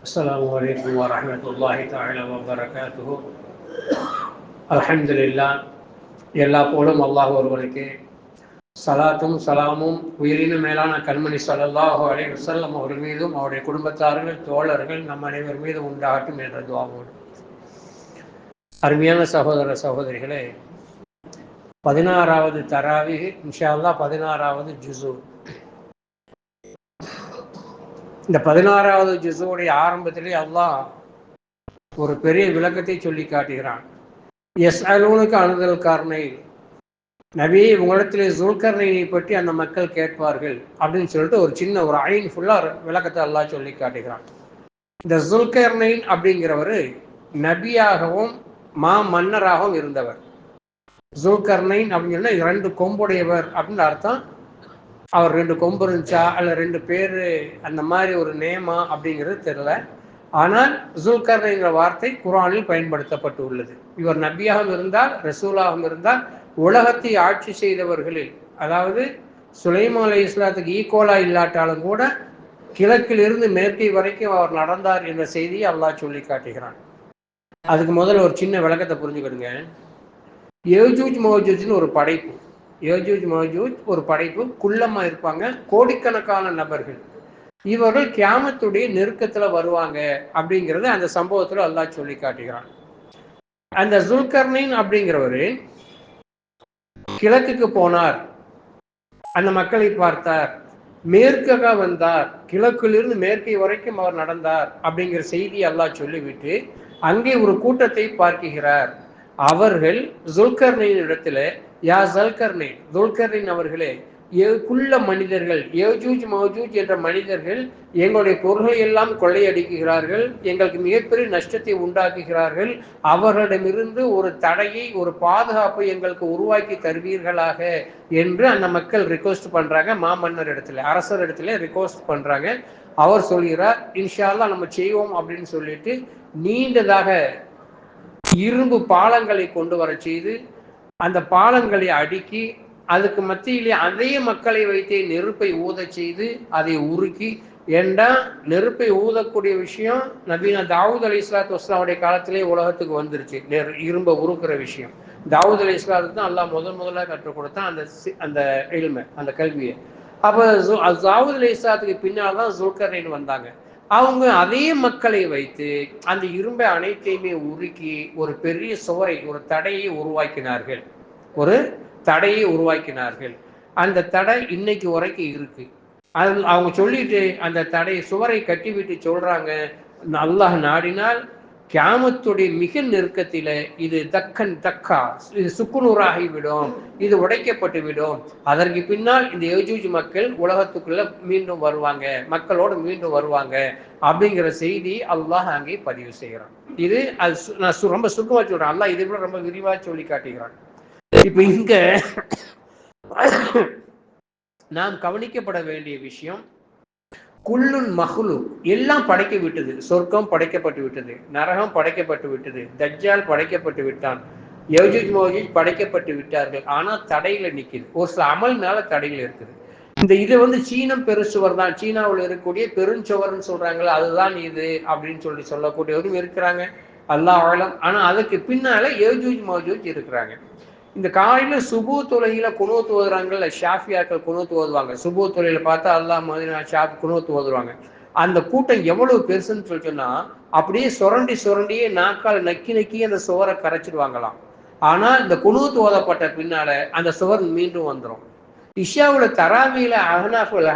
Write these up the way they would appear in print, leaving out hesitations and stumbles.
السلام عليكم ورحمة الله تعالى وبركاته. الحمد لله. எல்லா போலும் அல்லாஹ் ஒருவனுக்கு சலாத்தும் சலாமும் உயிரினும் மேலான கண்மணி ஸல்லல்லாஹு அலைஹி வஸல்லம் அவர்கள் மீதும் அவருடைய குடும்பத்தார்கள் தோழர்கள் நம் அனைவர் மீதும் உண்டாகட்டும் என்ற துஆவோடு, அருமையான சகோதர சகோதரிகளே, 16வது தராவீஹ் இன்ஷா அல்லாஹ் 16வது ஜுஸு. இந்த 16வது ஜுஸுடைய ஆரம்பத்திலே அல்லாஹ் ஒரு பெரிய விளக்கத்தை சொல்லி காட்டுகிறான். யஸ்அலூனக அனில் கர்னைன், நபி உங்களிடத்திலே ஜுல்கர்னைனை பற்றி அந்த மக்கள் கேட்பார்கள் அப்படின்னு சொல்லிட்டு ஒரு சின்ன ஒரு ஐன் ஃபுல்லா விளக்கத்தை அல்லாஹ் சொல்லி காட்டுகிறான். இந்த ஜுல்கர்னைன் அப்படிங்கிறவர் நபியாகவும் மன்னராகவும் இருந்தவர். ஜுல்கர்னைன் அப்படின்னு சொன்னா 2 கொம்புடையவர் அப்படின்னு அர்த்தம். அவர் 2 கொம்பு இருந்துச்சா அல்ல 2 பேரு அந்த மாதிரி ஒரு நேமா அப்படிங்கிறது தெரியல. ஆனால் ஜுல்கர்னைன்ற வார்த்தை குர்ஆனில் பயன்படுத்தப்பட்டு உள்ளது. இவர் நபியாகவும் இருந்தால் ரசூலாகவும் இருந்தால் உலகத்தை ஆட்சி செய்தவர்களில், அதாவது சுலைமான் அலைஹிஸ்ஸலாத்துக்கு ஈக்குவலா இல்லாட்டாலும் கூட கிழக்கிலிருந்து மேற்கை வரைக்கும் அவர் நடந்தார் என்ற செய்தியை அல்லாஹ் சொல்லி காட்டுகிறான். அதுக்கு முதல்ல ஒரு சின்ன விளக்கத்தை புரிஞ்சுக்கிடுங்க. யஜூஜ் மௌஜூஜ்னு ஒரு படைப்பு, யஜூஜ் மௌஜூஜ் ஒரு படைப்பு, குள்ளமா இருப்பாங்க, கோடிக்கணக்கான நபர்கள். இவர்கள் கியாமத்துடைய நெருக்கத்துல வருவாங்க அப்படிங்கிறது அந்த சம்பவத்துல அல்லாஹ் சொல்லி காட்டுகிறான். அந்த ஜுல்கர்னைன் அப்படிங்கிறவரு கிழக்குக்கு போனார், அந்த மக்களை பார்த்தார், மேற்காக வந்தார், கிழக்கிலிருந்து மேற்கை வரைக்கும் அவர் நடந்தார் அப்படிங்கிற செய்தி அல்லாஹ் சொல்லிவிட்டு அங்கே ஒரு கூட்டத்தை பார்க்கிறார். அவர்கள் ஜுல்கர்னைன் இடத்துல, யா ஜுல்கர்னைன், ஜுல்கர்னைன் அவர்களே, குள்ள மனிதர்கள், யஜூஜ் மௌஜூஜ் என்ற மனிதர்கள் எங்களுடைய பொருள்களை எல்லாம் கொள்ளையடிக்கிறார்கள், எங்களுக்கு மிகப்பெரிய நஷ்டத்தை உண்டாக்குகிறார்கள், அவர்களிடமிருந்து ஒரு தடையை, ஒரு பாதுகாப்பை எங்களுக்கு உருவாக்கி தருவீர்களாக என்று அந்த மக்கள் ரிக்வெஸ்ட் பண்றாங்க. மாமன்னர் இடத்துல, அரசர் இடத்துல ரிக்வெஸ்ட் பண்றாங்க. அவர் சொல்கிறார், இன்ஷா அல்லாஹ் நம்ம செய்வோம் அப்படின்னு சொல்லிட்டு நீண்டதாக இரும்பு பாலங்களை கொண்டு வர செய்து அந்த பாலங்களை அடுக்கி அதுக்கு மத்தியிலே அதே மக்களை வைத்தே நெருப்பை ஊத செய்து அதை உருக்கி, ஏண்டா நெருப்பை ஊதக்கூடிய விஷயம் நபீனா தாவூத் அலைஹிஸ்ஸலாத்து வஸ்ஸலாமுடைய காலத்திலே உலகத்துக்கு வந்துருச்சு. இரும்பை உருக்குற விஷயம் தாவூத் அலைஹிஸ்ஸலாத்துக்கு தான் அல்லாஹ் முதலாக கற்றுக் கொடுத்தான் அந்த இல்மை, அந்த கல்வியை. அப்ப தாவூத் அலைஹிஸ்ஸலாத்துக்கு பின்னால் தான் ஜுல்கர்னைன் வந்தாங்க. அவங்க அதே மக்களை வைத்து அந்த இரும்பை அனைத்தையுமே உருக்கி ஒரு பெரிய சுவரை, ஒரு தடையை உருவாக்கினார்கள், ஒரு தடையை உருவாக்கினார்கள். அந்த தடை இன்னைக்கு வரைக்கும் இருக்கு. அது அவங்க சொல்லிட்டு அந்த தடை சுவரை கட்டிவிட்டு சொல்றாங்க, அல்லாஹ் நாடினால் கியாமத்துடைய மிக நெருக்கத்தில இது தக்கா, இது சுக்குநூறாகிவிடும், இது உடைக்கப்பட்டு விடும். அதற்கு பின்னால் இந்த யஜூஜ் மக்கள் உலகத்துக்குள்ள மீண்டும் வருவாங்க, மக்களோடு மீண்டும் வருவாங்க அப்படிங்கிற செய்தி அல்லாஹ் அங்கே பதிவு செய்கிறான். இது நான் ரொம்ப சுருக்கமா சொல்றேன். அல்லாஹ் இதை விட ரொம்ப விரிவா சொல்லி காட்டுகிறான். இப்ப இங்க நாம் கவனிக்கப்பட வேண்டிய விஷயம், குல்லுன் மஹ்லு, எல்லாம் படைக்க விட்டது. சொர்க்கம் படைக்கப்பட்டு விட்டது, நரகம் படைக்கப்பட்டு விட்டது, தஜ்ஜால் படைக்கப்பட்டு விட்டான், யஜூஜ் மௌஜூஜ் படைக்கப்பட்டு விட்டார்கள். ஆனா தடையில நிக்குது, ஒரு சில அமல்னால தடையில இருக்குது. இது சீனம் பெருசுவர் தான், சீனாவில் இருக்கக்கூடிய பெருஞ்சுவர்னு சொல்றாங்களே அதுதான் இது அப்படின்னு சொல்லக்கூடியவரும் இருக்கிறாங்க, அல்லாஹ் ஆலம். ஆனா அதுக்கு பின்னால யஜூஜ் மௌஜூஜ் இருக்கிறாங்க. இந்த காலையில சுபு தொலையில குனூத் ஓதுறாங்கல்ல, ஷாஃபியாக்கள் குனூத் ஓதுவாங்க. சுபு தொலையில பார்த்தா அல்லாஹ் மதீனா ஷாஃப் குனூத் ஓதுவாங்க. அந்த கூட்டம் எவ்வளவு பெருசுன்னு சொல்லிட்டோம்னா அப்படியே சுரண்டியே நாக்கால் நக்கி அந்த சுவரை கரைச்சிடுவாங்களாம். ஆனா இந்த குனூத் ஓதப்பட்ட பின்னால அந்த சுவர் மீண்டும் வந்துடும். இஷாவுல தராவியில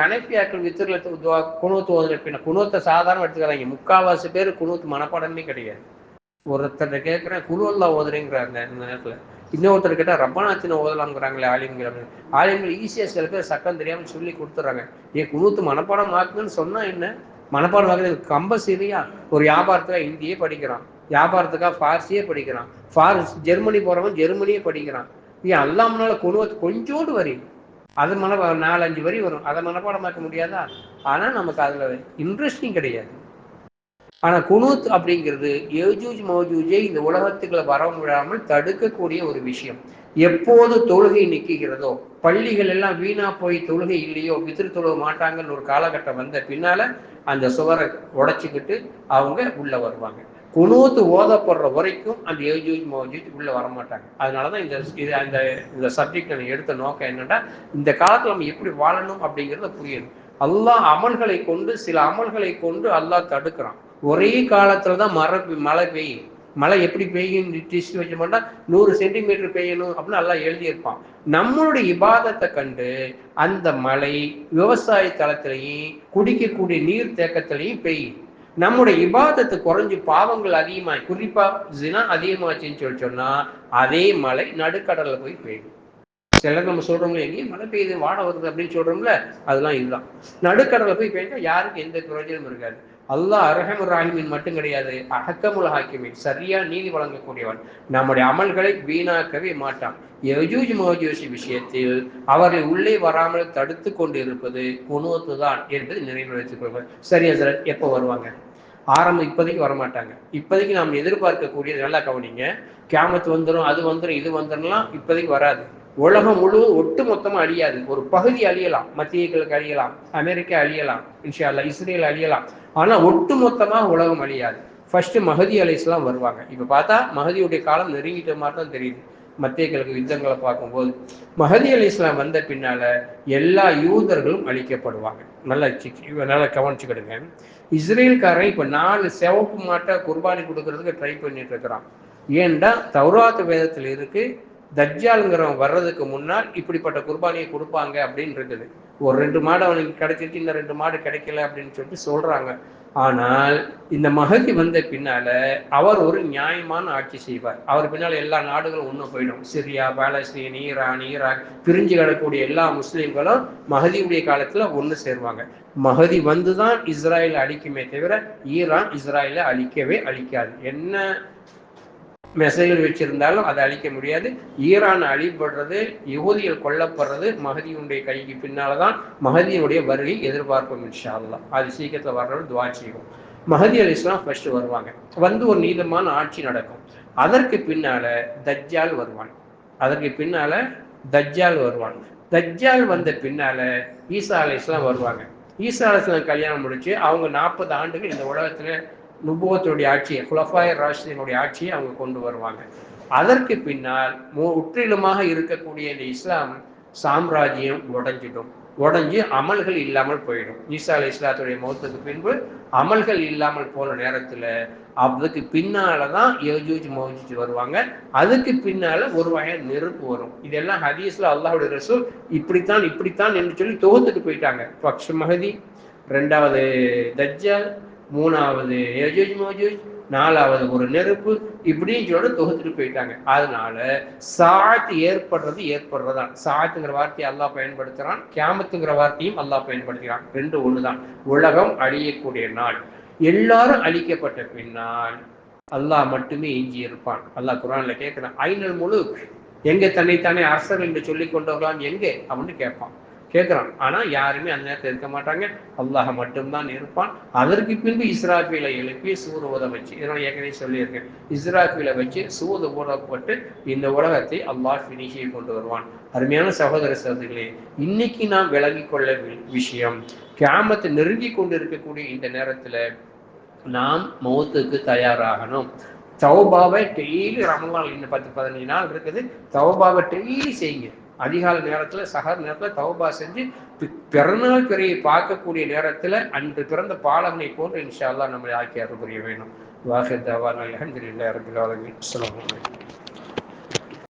ஹனஃபியாக்கள் வித்திரல குனூத் ஓதுன பின்ன, குனூத்தை சாதாரண எடுத்துக்கிறாங்க. முக்கால்வாசி பேர் குனூத் மனப்பாடமே கிடையாது. ஒருத்தர் கேட்கிறேன் குழு அல்லாஹ் ஓதுறேங்கிறாங்க இந்த நேரத்துல, இன்னொருத்தர் கேட்டா ரப்பனாத்தின ஓதலாம்ங்கிறாங்களே ஆலிம்கள். ஆலிம்கள் ஈஸியா சில பேர் சட்டம் தெரியாம சொல்லி கொடுத்துறாங்க. ஏன் குனூத்து மனப்பாடம் ஆக்குன்னு சொன்னா என்ன, மனப்பாடம் ஆகுது கம்பல்சரியா? ஒரு வியாபாரத்துல ஹிந்தியே படிக்கிறான், வியாபாரத்துக்காக ஃபார்சியே படிக்கிறான், ஜெர்மனி போறவன் ஜெர்மனியே படிக்கிறான். ஏன் அல்லாமனால குனூத் கொஞ்சோண்டு வரி, அது 4-5 வரி வரும், அதை மனப்பாடமாக்க முடியாதா? ஆனா நமக்கு அதுல இன்ட்ரெஸ்டிங் கிடையாது. ஆனா குனூத் அப்படிங்கிறது யஜூஜ் மௌஜூஜை இந்த உலகத்துக்குள்ள வர விடாமல் தடுக்கக்கூடிய ஒரு விஷயம். எப்போது தொழுகை நிற்கிறதோ, பள்ளிகள் எல்லாம் வீணா போய் தொழுகை இல்லையோ, பிதிர் தொழுக மாட்டாங்கன்னு ஒரு காலகட்டம் வந்த பின்னால அந்த சுவரை உடைச்சிக்கிட்டு அவங்க உள்ள வருவாங்க. குனூத்து ஓதப்படுற வரைக்கும் அந்த யஜூஜ் மௌஜூஜ் உள்ள வரமாட்டாங்க. அதனாலதான் இந்த சப்ஜெக்ட் நான் எடுத்த நோக்கம் என்னன்னா, இந்த காலத்துல நம்ம எப்படி வாழணும் அப்படிங்கிறத புரியணும். அல்லாஹ் அமல்களை கொண்டு, சில அமல்களை கொண்டு அல்லாஹ் தடுக்கிறான். ஒரே காலத்துலதான் மழை பெய்யும். மழை எப்படி பெய்யும் டெஸ்ட் வச்ச மாட்டா 100 சென்டிமீட்டர் பெய்யணும் அப்படின்னு எல்லாம் எழுதியிருப்பான். நம்மளுடைய இபாதத்தை கண்டு அந்த மழை விவசாய தளத்திலையும் குடிக்கக்கூடிய நீர் தேக்கத்திலையும் பெய்யும். நம்முடைய இபாதத்தை குறைஞ்சு பாவங்கள் அதிகமாய், குறிப்பா ஜினா அதிகமாச்சுன்னு சொன்னா அதே மழை நடுக்கடல்ல போய் பெய்யும். சிலர் நம்ம சொல்றோம்ல, எங்கேயும் மழை பெய்யுது வாட வருது அப்படின்னு சொல்றோம்ல, அதெல்லாம் இதுதான். நடுக்கடலை போய் பெய்ஞ்சா யாருக்கு எந்த பிரயோஜனமும் இருக்காது. அல்லாஹ் அரஹமுர் ராஹிமின் மட்டும் கிடையாது, அஹக்கமுல் ஹாக்கிமின், சரியா நீதி வழங்கக்கூடியவன். நம்முடைய அமல்களை வீணாக்கவே மாட்டான். யஜூஜ் மௌஜூஜ் விஷயத்தில் அவரை உள்ளே வராமல் தடுத்து கொண்டு இருப்பது குனூத்து தான் என்பதை நினைவில் வைத்துக் கொள்வார். சரி ஹசரத், எப்போ வருவாங்க? ஆரம்பம் இப்போதைக்கு வரமாட்டாங்க. இப்போதைக்கு நாம் எதிர்பார்க்கக்கூடியது நல்லா கவனிங்க. கியாமத்து வந்துடும், அது வந்துடும், இது வந்துடலாம், இப்போதைக்கு வராது. உலகம் முழுவதும் ஒட்டு மொத்தமா அழியாது. ஒரு பகுதி அழியலாம், மத்திய கிழக்கு அழியலாம், அமெரிக்கா அழியலாம், இன்ஷா அல்லாஹ் இஸ்ரேல் அழியலாம். ஆனா ஒட்டு மொத்தமா உலகம் அழியாது. ஃபர்ஸ்ட் மஹதி அலைஹிஸ்ஸலாம் வருவாங்க. இப்ப பார்த்தா மஹதியுடைய காலம் நெருங்கிட்ட மாதிரி தான் தெரியுது. மத்திய கிழக்கு யுத்தங்களை பார்க்கும்போது மஹதி அலைஹிஸ்ஸலாம் வந்த பின்னால எல்லா யூதர்களும் அழிக்கப்படுவாங்க. நல்லா கவனிச்சுக்கிடுங்க. இஸ்ரேல்காரன் இப்ப 4 சிவப்பு மாட்டை குர்பானி கொடுக்கறதுக்கு ட்ரை பண்ணிட்டு இருக்கிறான். ஏன்டா தௌராத் வேதத்தில் இருக்கு, தஜ்ஜாலுங்கிறவன் வர்றதுக்கு முன்னால் இப்படிப்பட்ட குர்பானியை கொடுப்பாங்க அப்படின்னு இருக்குது. ஒரு 2 மாடு அவனுக்கு கிடைச்சிட்டு இன்னும் 2 மாடு கிடைக்கல அப்படின்னு சொல்லிட்டு சொல்றாங்க. ஆனால் இந்த மஹதி வந்த பின்னால அவர் ஒரு நியாயமான ஆட்சி செய்வார். அவர் பின்னால எல்லா நாடுகளும் ஒன்றும் போயிடும். சிரியா, பாலஸ்தீன், ஈரான், ஈராக், பிரிஞ்சு கிடக்கூடிய எல்லா முஸ்லீம்களும் மஹதியுடைய காலத்துல ஒன்று சேருவாங்க. மஹதி வந்துதான் இஸ்ராயலை அழிக்குமே தவிர ஈரான் இஸ்ராயலை அழிக்கவே அழிக்காது. என்ன மெசைகள் வச்சிருந்தாலும் அதை அழிக்க முடியாது. ஈரான் அழிபடுறது, யகூதிகள் கொல்லப்படுறது மஹதியுடைய கைக்கு பின்னால்தான் மஹதியுடைய வருகை எதிர்பார்ப்போம் இன்ஷா அல்லாஹ். அது சீக்கிரத்தில் வர்றது துஆ செய்வோம். மஹதி அலைஹிஸ்ஸலாம் ஃபர்ஸ்ட் வருவாங்க. வந்து ஒரு நீதமான ஆட்சி நடக்கும். அதற்கு பின்னால தஜ்ஜால் வருவான். தஜ்ஜால் வந்த பின்னால ஈசா அலைஹிஸ்ஸலாம் வருவாங்க. ஈசா அலைஹிஸ்ஸலாம் கல்யாணம் முடிச்சு அவங்க 40 ஆண்டுகள் இந்த உலகத்துல நுபுவத்துடைய ஆட்சியை, குலஃபாய் ராஷிதினுடைய ஆட்சியை அவங்க கொண்டு வருவாங்க. அதற்கு பின்னால் முற்றிலுமாக இருக்கக்கூடிய இந்த இஸ்லாம் சாம்ராஜ்யம் உடைஞ்சு அமல்கள் இல்லாமல் போயிடும். ஈசா அலை இஸ்லாத்துடைய மௌத்துக்கு பின்பு அமல்கள் இல்லாமல் போன நேரத்துல அதுக்கு பின்னாலதான் யஜூஜ் மௌஜூஜ் வருவாங்க. அதுக்கு பின்னால ஒரு வகையான நெருப்பு வரும். இதெல்லாம் ஹதீஸ்ல அல்லாஹ்வுடைய ரசூல் இப்படித்தான் என்று சொல்லி தொகுத்துட்டு போயிட்டாங்க. ஃபக்ஷ் மஹதி, 2வது தஜ்ஜால், 3வது யஜூஜ் மௌஜூஜ், 4வது ஒரு நெருப்பு, இப்படின்னு சொல்லி தொகுத்துட்டு போயிட்டாங்க. அதனால சாத் ஏற்படுறதான். சாத்துங்கிற வார்த்தையை அல்லாஹ் பயன்படுத்துறான், கியாமத்துங்கிற வார்த்தையும் அல்லாஹ் பயன்படுத்துகிறான். 2 ஒண்ணுதான். உலகம் அழியக்கூடிய நாள். எல்லாரும் அழிக்கப்பட்ட பின்னால் அல்லாஹ் மட்டுமே எஞ்சி இருப்பான். அல்லாஹ் குர்ஆன்ல கேட்கிறான், ஐனல் முலுக், எங்க தன்னைத்தானே அரசர் என்று சொல்லிக் கொண்டவர்களாம் எங்கே அப்படின்னு கேட்கிறான். ஆனா யாருமே அந்த நேரத்தில் இருக்க மாட்டாங்க. அல்லாஹ் மட்டும்தான் இருப்பான். அதற்கு பின்பு இஸ்ராஃபீலை எழுப்பி சூது ஊத வச்சு, இதெல்லாம் ஏற்கனவே சொல்லியிருக்கேன், இஸ்ராஃபீலை வச்சு சூது ஊதப்பட்டு இந்த உலகத்தை அல்லாஹ் ஃபினிஷியை கொண்டு வருவான். அருமையான சகோதர சகோதரிகளே, இன்னைக்கு நாம் விளங்கி கொள்ள விஷயம், கியாமத்தை நெருங்கி கொண்டு இருக்கக்கூடிய இந்த நேரத்துல நாம் மௌத்துக்கு தயாராகணும். தௌபாவை டெய்லி, ரமலான் இன்னும் 10-15 நாள் இருக்குது, தௌபாவை டெய்லி செய்யுங்க. அதிகாலை நேரத்துல, சஹர் நேரத்துல தௌபா செஞ்சு பிறநாள் பிறையை பார்க்கக்கூடிய நேரத்துல அன்று பிறந்த பாலகனை போன்று இன்ஷா அல்லாஹ் நம்மளை ஆக்கி அருள் புரிய வேணும். வாஹிர் தவானா அல்ஹம்துலில்லாஹி ரப்பில் ஆலமீன். அஸ்ஸலாமு அலைக்கும்.